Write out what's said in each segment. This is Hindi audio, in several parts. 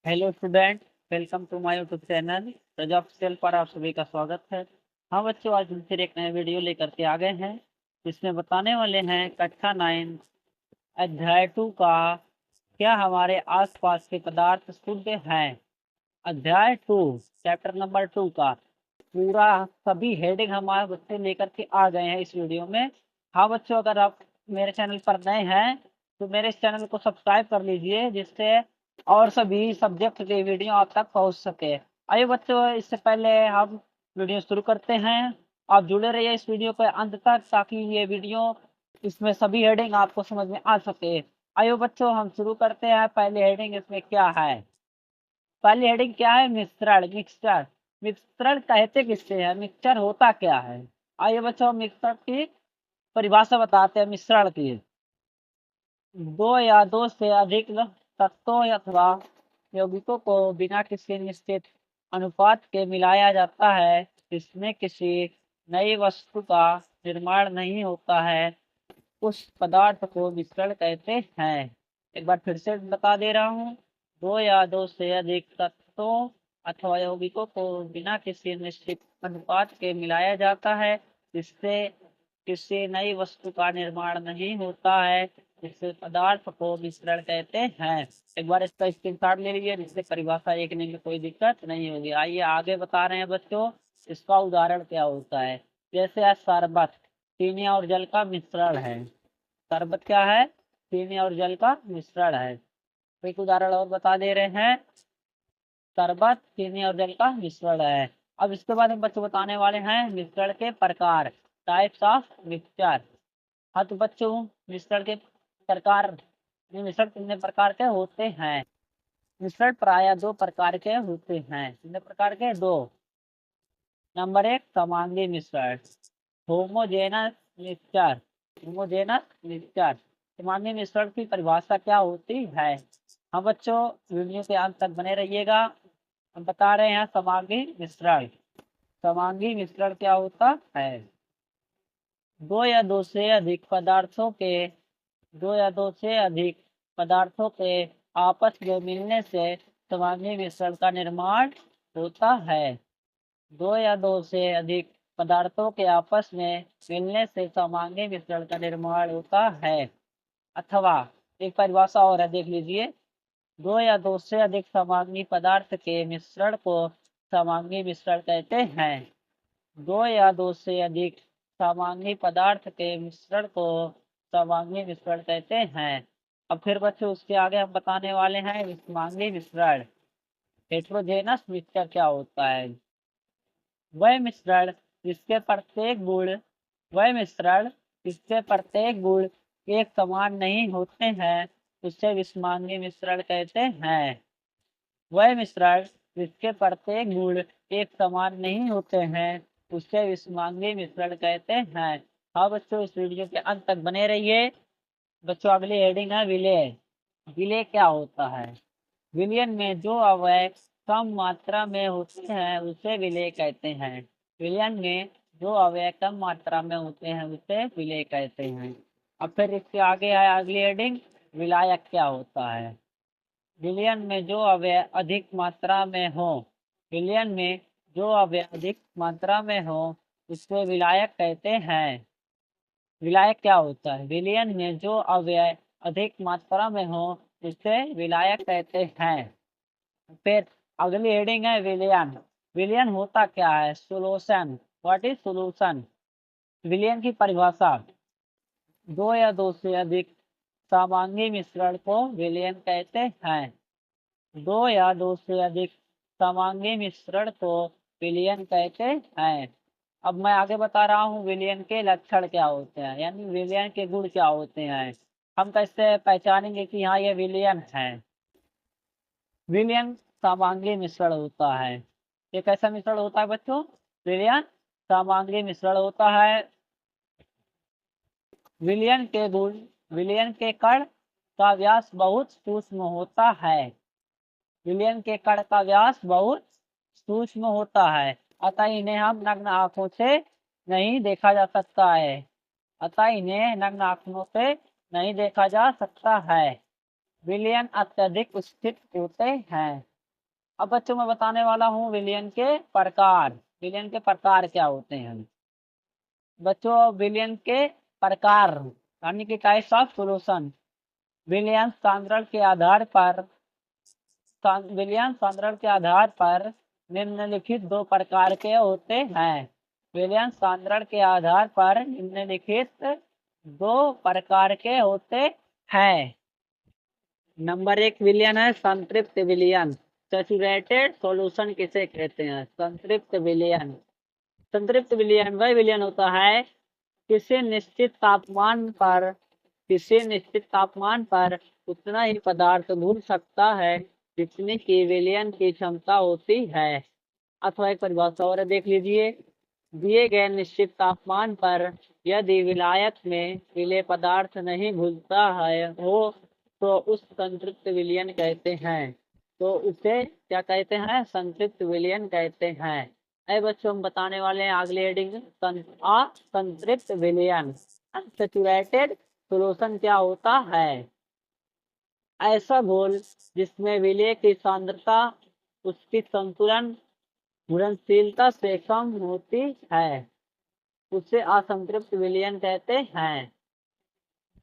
Hello student. Welcome to my YouTube channel Praja official पर आप सभी का स्वागत है। हाँ बच्चों, आज हम फिर एक नए वीडियो लेकर के आ गए हैं जिसमें बताने वाले हैं कक्षा 9 अध्याय 2 का क्या हमारे आसपास के पदार्थ शुद्ध हैं। अध्याय 2 चैप्टर नंबर 2 का पूरा सभी हेडिंग हमारे बच्चे लेकर के आ गए हैं इस वीडियो में। हाँ बच्चों, अगर आप मेरे चैनल पर नए हैं तो मेरे इस चैनल को सब्सक्राइब कर लीजिए जिससे और सभी सब्जेक्ट के वीडियो आप तक पहुंच सके। आइए बच्चों, इससे पहले हम वीडियो शुरू करते हैं। आप जुड़े रहिए इस वीडियो के अंत तक ताकि ये वीडियो इसमें सभी हेडिंग आपको समझ में आ सके। आइए बच्चों, हम शुरू करते हैं। पहली हेडिंग इसमें क्या है? पहली हेडिंग क्या है? मिश्रण, मिक्सचर। मिश्रण कहते किससे हैं? मिक्सचर होता क्या है? आइए बच्चों, मिक्सचर की परिभाषा बताते हैं मिश्रण की। दो या दो से अधिक तत्वों अथवा यौगिकों को बिना किसी निश्चित अनुपात के मिलाया जाता है जिसमें किसी नई वस्तु का निर्माण नहीं होता है, उस पदार्थ को मिश्रण कहते हैं। एक बार फिर से बता दे रहा हूँ। दो या दो से अधिक तत्वों अथवा यौगिकों को बिना किसी निश्चित अनुपात के मिलाया जाता है जिससे किसी नई वस्तु का निर्माण नहीं होता है, जिस पदार्थ को मिश्रण कहते हैं। एक बार इसका स्क्रीनशॉट ले लीजिए जिससे परिभाषा लिखने में कोई दिक्कत नहीं होगी। आइए आगे बता रहे हैं बच्चों, इसका उदाहरण क्या होता है। जैसे शरबत चीनी और जल का मिश्रण है। शरबत क्या है? चीनी और जल का मिश्रण है। एक उदाहरण और बता दे रहे हैं। शरबत चीनी और जल का मिश्रण है। अब इसके बाद हम बच्चों बताने वाले हैं मिश्रण के प्रकार, टाइप्स ऑफ मिक्सचर। हाँ तो बच्चों, मिश्रण के प्रकार, मिश्रण कितने प्रकार के होते हैं? मिश्रण प्रायः दो प्रकार के होते हैं। कितने प्रकार के? दो। नंबर एक, समांगी मिश्रण, होमोजेनस मिक्सचर। Homogeneous mixture. समांगी मिश्रण की परिभाषा क्या होती है? हाँ बच्चों, वीडियो के अंत तक बने रहिएगा। हम बता रहे हैं समांगी मिश्रण। समांगी मिश्रण क्या होता है? दो या दो से अधिक पदार्थों के दो या दो से अधिक पदार्थों के आपस में मिलने से समांगी मिश्रण का निर्माण होता है। दो या दो से अधिक पदार्थों के आपस में मिलने से समांगी मिश्रण का निर्माण होता है। अथवा एक परिभाषा और है, देख लीजिए। दो या दो से अधिक समांगी पदार्थ के मिश्रण को समांगी मिश्रण कहते हैं। दो या दो से अधिक समांगी पदार्थ के मिश्रण को समांगी मिश्रण कहते हैं। अब फिर बच्चों उसके आगे हम बताने वाले हैं विषमांगी मिश्रण। हेट्रोजेनस मिक्सचर क्या होता है? वह मिश्रण जिसके प्रत्येक गुण वह मिश्रण जिसके प्रत्येक गुण एक समान नहीं होते हैं उसे विषमांगी मिश्रण कहते हैं। वह मिश्रण जिसके प्रत्येक गुण एक समान नहीं होते हैं उसे विषमांगी मिश्रण कहते हैं। हाँ बच्चों, इस वीडियो के अंत तक बने रहिए। बच्चों, अगली हेडिंग है विलय। विलय क्या होता है? विलयन में जो अवयव कम मात्रा में होते हैं उसे विलय कहते हैं। विलयन में जो अवयव कम मात्रा में होते हैं उसे विलय कहते हैं। अब फिर इसके आगे है अगली हेडिंग, विलायक क्या होता है? विलयन में जो अवयव अधिक मात्रा में हो विलयन में जो अवयव अधिक मात्रा में हो उसको विलायक कहते हैं। विलायक क्या होता है? विलयन में जो अवयव अधिक मात्रा में हो उसे विलायक कहते हैं। फिर अगली हेडिंग है विलयन। विलयन होता क्या है? सोल्यूशन। What is solution? विलयन की परिभाषा, दो या दो से अधिक समांगी मिश्रण को विलयन कहते हैं। दो या दो से अधिक समांगी मिश्रण को विलयन कहते हैं। अब मैं आगे बता रहा हूँ विलयन के लक्षण क्या होते हैं, यानी विलयन के गुण क्या होते हैं। हम कैसे पहचानेंगे कि हाँ ये विलयन है? विलयन समांगी मिश्रण होता है। ये कैसा मिश्रण होता है बच्चों? विलयन समांगी मिश्रण होता है। विलयन के गुण, विलयन के कण का व्यास बहुत सूक्ष्म होता है। विलयन के कण का व्यास बहुत सूक्ष्म होता है, अतः इन्हें हम नग्न आंखों से नहीं देखा जा सकता है। अतः इन्हें नग्न आंखों से नहीं देखा जा सकता है। विलयन अत्यधिक स्थिर होते हैं। अब बच्चों मैं बताने वाला हूँ विलयन के प्रकार। विलयन के प्रकार क्या होते हैं बच्चों? विलयन के प्रकार यानी कि टाइप्स ऑफ सॉल्यूशन। विलयन सांद्रण के आधार पर विलयन सांद्रण के आधार पर निम्नलिखित दो प्रकार के होते हैं। विलयन सांद्रण के आधार पर निम्नलिखित दो प्रकार के होते हैं। नंबर एक विलयन है संतृप्त विलयन। सैचुरेटेड सॉल्यूशन किसे कहते हैं? संतृप्त विलयन। संतृप्त विलयन वह विलयन होता है किसी निश्चित तापमान पर उतना ही पदार्थ घुल सकता है जितनी की विलयन की क्षमता होती है। अथवा एक परिभाषा और देख लीजिए। दिए गए निश्चित तापमान पर यदि विलायक में विलेय पदार्थ नहीं घुलता है हो तो उस संतृप्त विलयन कहते हैं। तो उसे क्या कहते हैं? संतृप्त विलयन कहते हैं। अरे बच्चों हम बताने वाले हैं अगले हेडिंग संतृप्त विलयन। अनसैचुरेटेड सॉल्यूशन क्या होता है? ऐसा घोल जिसमें विलेय की सांद्रता उसकी संतुलन घुलनशीलता से कम होती है उसे असंतृप्त विलयन कहते हैं।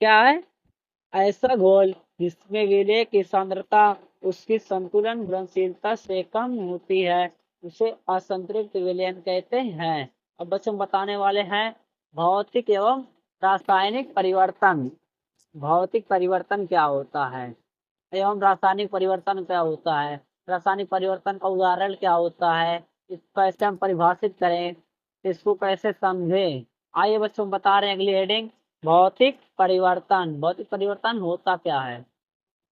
क्या है? ऐसा घोल जिसमें विलेय की सांद्रता उसकी संतुलन घुलनशीलता से कम होती है उसे असंतृप्त विलयन कहते हैं। अब बच्चों हम बताने वाले हैं भौतिक एवं रासायनिक परिवर्तन। भौतिक परिवर्तन क्या होता है एवं रासायनिक परिवर्तन क्या होता है? रासायनिक परिवर्तन का उदाहरण क्या होता है? इसको कैसे हम परिभाषित करें, इसको कैसे समझें? आइए बच्चों हम बता रहे हैं अगली हेडिंग भौतिक परिवर्तन। भौतिक परिवर्तन होता क्या है?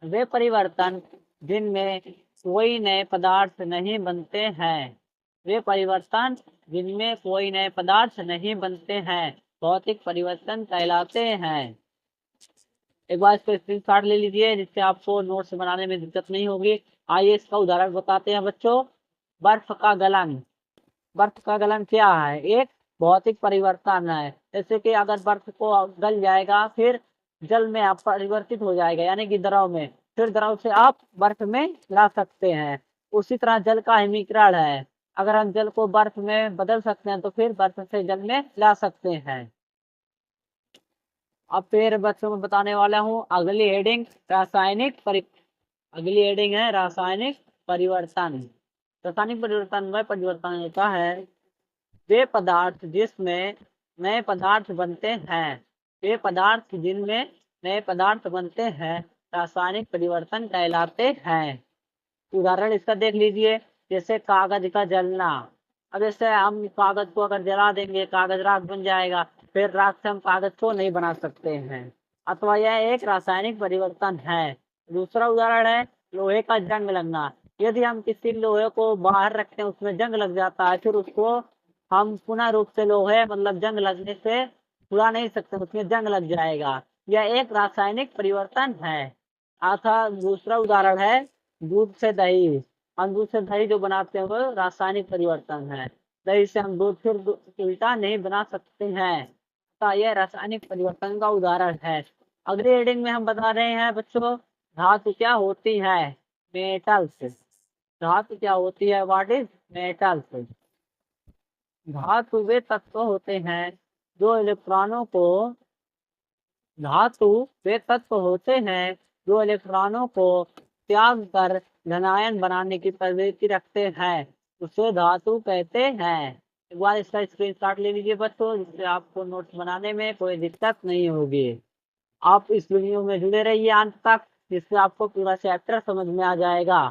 वे परिवर्तन जिनमें कोई नए पदार्थ नहीं बनते हैं। वे परिवर्तन जिनमें कोई नए पदार्थ नहीं बनते हैं भौतिक परिवर्तन कहलाते हैं। एक बार इसको स्क्रीनशॉट ले लीजिए जिससे आपको नोट्स बनाने में दिक्कत नहीं होगी। आइए इसका उदाहरण बताते हैं बच्चों। बर्फ का गलन। बर्फ का गलन क्या है? एक भौतिक परिवर्तन है। जैसे कि अगर बर्फ को गल जाएगा फिर जल में आप परिवर्तित हो जाएगा यानी कि द्रव में, फिर द्रव से आप बर्फ में ला सकते हैं। उसी तरह जल का हिमीकरण है। अगर हम जल को बर्फ में बदल सकते हैं तो फिर बर्फ से जल में ला सकते हैं। अब फिर बच्चों को बताने वाला हूँ अगली हेडिंग अगली हेडिंग है रासायनिक परिवर्तन। रासायनिक परिवर्तन वह परिवर्तन होता है वे पदार्थ जिसमें नए पदार्थ बनते हैं। वे पदार्थ जिनमें नए पदार्थ बनते हैं रासायनिक परिवर्तन कहलाते हैं। उदाहरण इसका देख लीजिए जैसे कागज का जलना। अब जैसे हम कागज को अगर जला देंगे कागज राख बन जाएगा, फिर राख से हम कागज को नहीं बना सकते हैं। अथवा यह एक रासायनिक परिवर्तन है। दूसरा उदाहरण है लोहे का जंग लगना। यदि हम किसी लोहे को बाहर रखते हैं उसमें जंग लग जाता है, फिर उसको हम पुनः रूप से लोहे मतलब जंग लगने से छुड़ा नहीं सकते, उसमें जंग लग जाएगा। यह एक रासायनिक परिवर्तन है। अतः दूसरा उदाहरण है दूध से दही। हम दूध से दही जो बनाते हैं वो रासायनिक परिवर्तन है। दही से हम दूध फिर उल्टा नहीं बना सकते हैं। तो यह रासायनिक परिवर्तन का उदाहरण है। अगली हेडिंग में हम बता रहे हैं बच्चों धातु क्या होती है? मेटल्स। धातु क्या होती है? What is metals? धातु वे तत्व होते हैं जो इलेक्ट्रॉनों को धातु वे तत्व होते हैं जो इलेक्ट्रॉनों को त्याग कर धनायन बनाने की प्रवृत्ति रखते हैं उसे धातु कहते हैं। एक बार इसका स्क्रीनशॉट ले लीजिए बच्चों जिससे आपको नोट्स बनाने में कोई दिक्कत नहीं होगी। आप इस वीडियो में जुड़े रहिए अंत तक जिससे आपको पूरा चैप्टर समझ में आ जाएगा।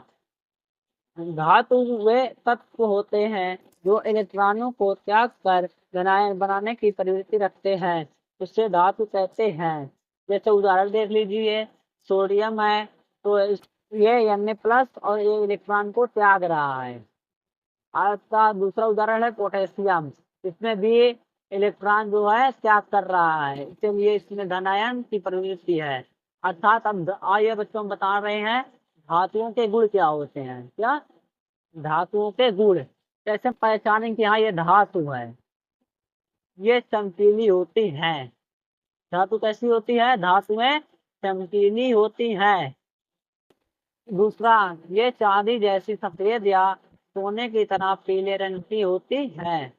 धातु वे तत्व होते हैं जो इलेक्ट्रॉनों को त्याग कर धनायन बनाने की प्रवृत्ति रखते हैं उसे धातु कहते हैं। जैसे उदाहरण देख लीजिए सोडियम है तो ये Na+ और ये इलेक्ट्रॉन को त्याग रहा है। आपका दूसरा उदाहरण है पोटेशियम। इसमें भी इलेक्ट्रॉन जो है त्याग कर रहा है इसलिए इसमें धनायन की प्रवृत्ति है। अर्थात अब आइए बच्चों हम बता रहे हैं धातुओं के गुण क्या होते हैं। क्या? धातुओं के गुण कैसे पहचानें कि हाँ ये धातु है? ये चमकीली होती है। धातु कैसी होती है? धातुएं चमकीली होती है। दूसरा, ये चांदी जैसी सफेद या सोने की तरह पीले रंग की होती है।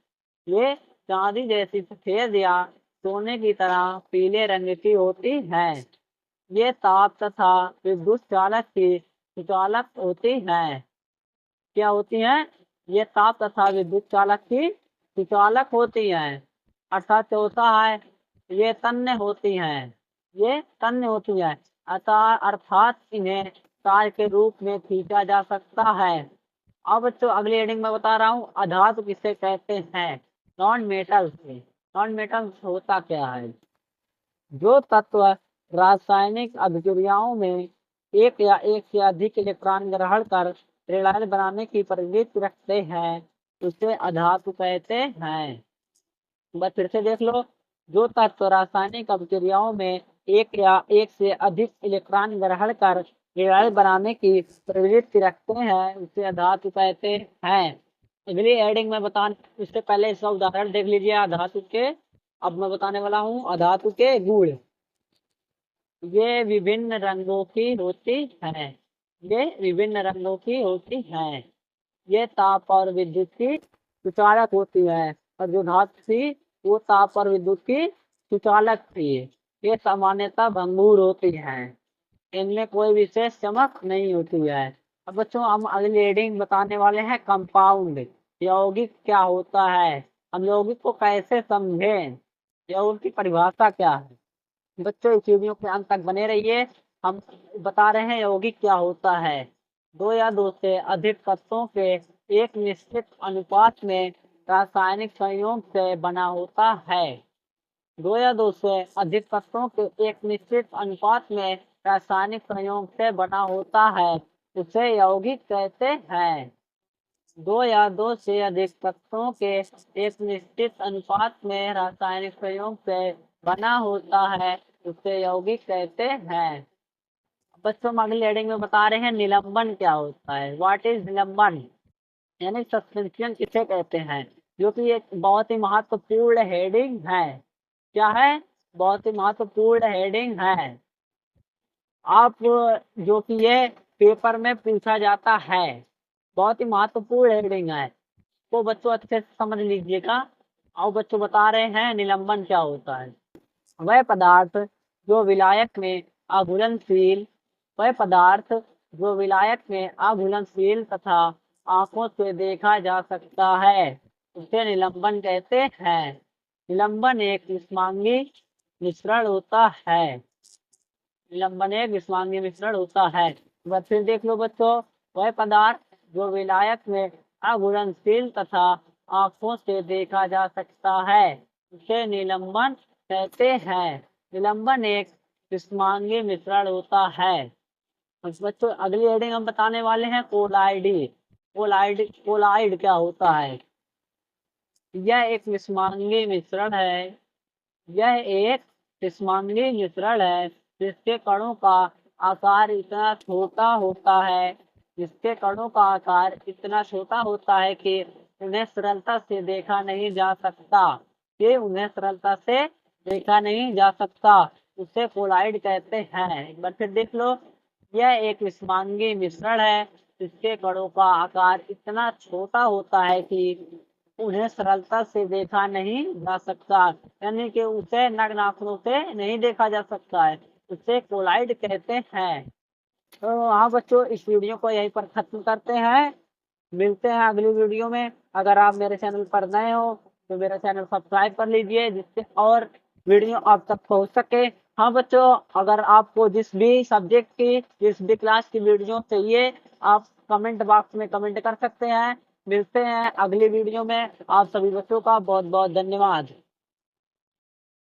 ये चांदी जैसी सफेद या सोने की तरह पीले रंग की होती है। ये ताप तथा विद्युत चालक की सुचालक होती है। क्या होती है? ये ताप तथा विद्युत चालक की सुचालक होती है। अर्थात चौथा है, ये तन्य होती है। ये तन्य होती है, अर्थात इन्हें तार के रूप में खींचा जा सकता है। अब तो अगली हेडिंग में बता रहा हूँ, अधातु किसे कहते हैं? नॉन मेटल से। नॉन मेटल होता क्या है? जो तत्व रासायनिक अभिक्रियाओं में एक या एक से अधिक इलेक्ट्रॉन ग्रहण कर ऋणायन बनाने की प्रवृत्ति रखते हैं, उसे अधातु कहते हैं। बस फिर से देख लो, जो तत्व रासायनिक अभिक्रियाओं में एक या एक से अधिक इलेक्ट्रॉन ग्रहण कर ऋणायन बनाने की प्रवृत्ति रखते हैं, उसे अधातु कहते हैं। अगली हेडिंग में बताने इससे पहले इसका उदाहरण देख लीजिए अधातु के। अब मैं बताने वाला हूँ अधातु के गुण। ये विभिन्न रंगों की होती है। ये विभिन्न रंगों की होती है। ये ताप और विद्युत की सुचालक होती है, और जो धातु थी वो ताप और विद्युत की सुचालक थी। ये सामान्यतः भंगुर होती है। इनमें कोई विशेष चमक नहीं होती है। अब बच्चों हम अगली रीडिंग बताने वाले हैं कंपाउंड। यौगिक क्या होता है? हम यौगिक को कैसे समझें? यौगिक की परिभाषा क्या है? बच्चों इस वीडियो के अंत तक बने रहिए। हम बता रहे हैं यौगिक क्या होता है। दो या दो से अधिक तत्वों के एक निश्चित अनुपात में रासायनिक संयोग से बना होता है। दो या दो से अधिक तत्वों के एक निश्चित अनुपात में रासायनिक संयोग से बना होता है, उसे यौगिक कहते हैं। दो या दो से अधिक तत्वों के एक निश्चित अनुपात में रासायनिक संयोग से बना होता है, उसे यौगिक कहते हैं। बच्चों हम अगली हेडिंग में बता रहे हैं निलंबन क्या होता है। व्हाट इज निलंबन? यानी सस्पेंशन किसे कहते हैं, जो कि एक बहुत ही महत्वपूर्ण हेडिंग है। क्या है? बहुत ही महत्वपूर्ण हेडिंग है। आप जो कि ये पेपर में पूछा जाता है, बहुत ही महत्वपूर्ण हेडिंग है, तो बच्चों अच्छे से समझ लीजिएगा। और बच्चों बता रहे हैं निलंबन क्या होता है। वह पदार्थ जो विलायक में अघुलनशील वह पदार्थ जो विलायक में अघुलनशील तथा आंखों से देखा जा सकता है, उसे निलंबन कहते हैं। निलंबन एक विस्मांगी मिश्रण होता है। निलंबन एक विस्मांगी मिश्रण होता है। बस फिर देख लो बच्चों, वह पदार्थ जो विलायक में अघुलनशील तथा आंखों से देखा जा सकता है, उसे निलंबन कहते हैं। निलंबन एक विस्मांगी मिश्रण होता है। बस बच्चों अगली हेडिंग हम बताने वाले हैं कोलाइडी। कोलाइड क्या होता है? यह एक विस्मांगी मिश्रण है। यह एक विस्मांगी मिश्रण है जिसके कणों का आकार इतना छोटा होता है कि उन्हें सरलता से देखा नहीं जा सकता। उसे कोलाइड कहते हैं। एक बार फिर देख लो, यह एक विस्मांगी मिश्रण है जिसके कणों का आकार इतना छोटा होता है कि उन्हें सरलता से देखा नहीं जा सकता, यानी कि उसे नग्न आंखों से नहीं देखा जा सकता है, उसे कोलाइड कहते हैं। तो हाँ बच्चों, इस वीडियो को यहीं पर खत्म करते हैं। मिलते हैं अगली वीडियो में। अगर आप मेरे चैनल पर नए हो तो मेरा चैनल सब्सक्राइब कर लीजिए, जिससे और वीडियो आप तक पहुंच सके। हाँ बच्चों, अगर आपको जिस भी सब्जेक्ट की जिस भी क्लास की वीडियो चाहिए, आप कमेंट बॉक्स में कमेंट कर सकते हैं। मिलते हैं अगली वीडियो में। आप सभी बच्चों का बहुत बहुत धन्यवाद।